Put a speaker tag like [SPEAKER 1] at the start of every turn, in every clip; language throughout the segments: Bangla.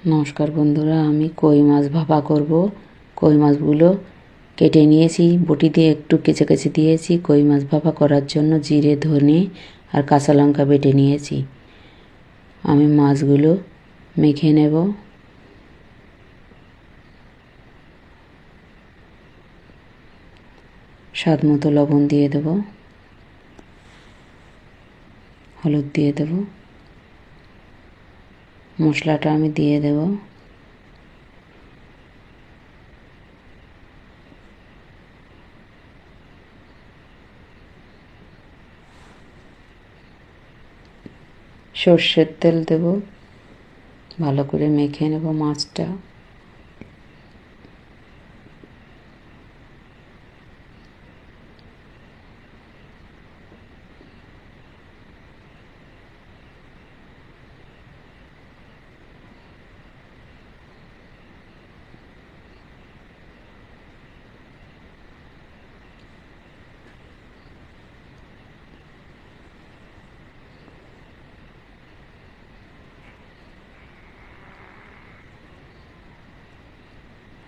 [SPEAKER 1] নমস্কার বন্ধুরা, আমি কই মাছ ভাপা করব। কই মাছগুলো কেটে নিয়েছি, বটি দিয়ে একটু কেচে কেচে দিয়েছি। কই মাছ ভাপা করার জন্য জিরে, ধনে আর কাঁচা লঙ্কা বেটে নিয়েছি। আমি মাছগুলো মেখে নেব। স্বাদ মতো লবণ দিয়ে দেব, হলুদ দিয়ে দেব, মশলাটা আমি দিয়ে দেব। সর্ষের তেল দেব, ভালো করে মেখে নেব মাছটা।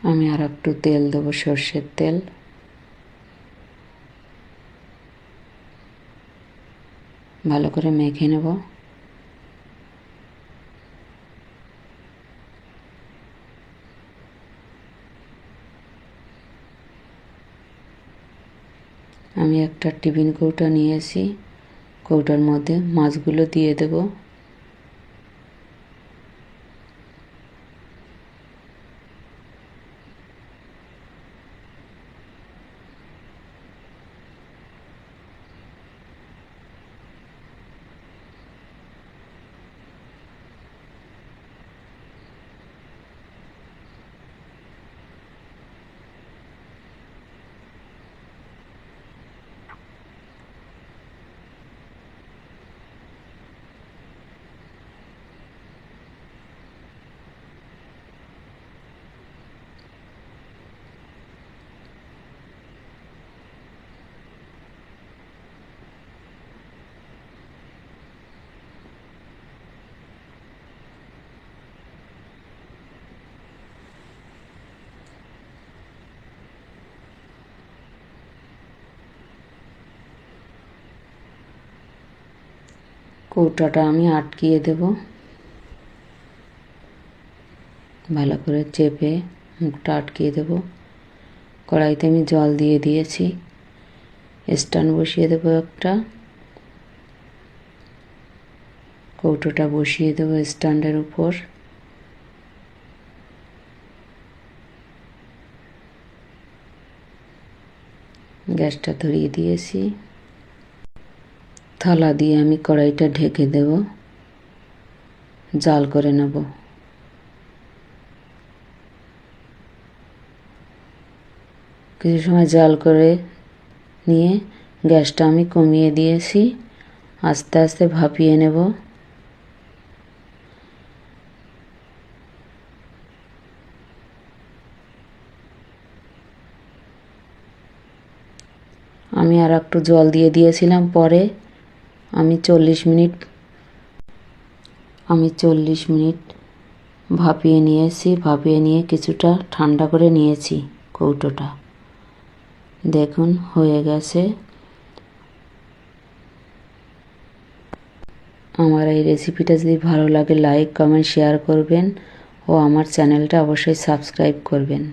[SPEAKER 1] আমি আর একটু তেল দেবো, সর্ষের তেল। ভালো করে মেখে নেব। আমি একটা টিফিন কৌটা নিয়েছি, কৌটার মধ্যে মাছগুলো দিয়ে দেব। কৌটাটা আমি আটকিয়ে দেব, ভালো করে চেপে মুখটা আটকিয়ে দেব। কড়াইতে আমি জল দিয়ে দিয়েছি, স্ট্যান্ড বসিয়ে দেবো একটা। কৌটোটা বসিয়ে দেবো স্ট্যান্ডের উপর। গ্যাসটা ধরিয়ে দিয়েছি। থালা দিয়ে আমি কড়াইটা ঢেকে দেব, জাল করে নেব। কিছু সময় জাল করে নিয়ে গ্যাসটা আমি কমিয়ে দিয়েছি। আস্তে আস্তে ভাপিয়ে নেব। আমি আর একটু জল দিয়ে দিয়েছিলাম পরে। আমি 40 মিনিট ভাপিয়ে নিয়েছি। ভাপিয়ে নিয়ে কিছুটা ঠান্ডা করে নিয়েছি কৌটোটা। দেখুন হয়ে গেছে। আমার এই রেসিপিটা যদি ভালো লাগে লাইক, কমেন্ট, শেয়ার করবেন ও আমার চ্যানেলটা অবশ্যই সাবস্ক্রাইব করবেন।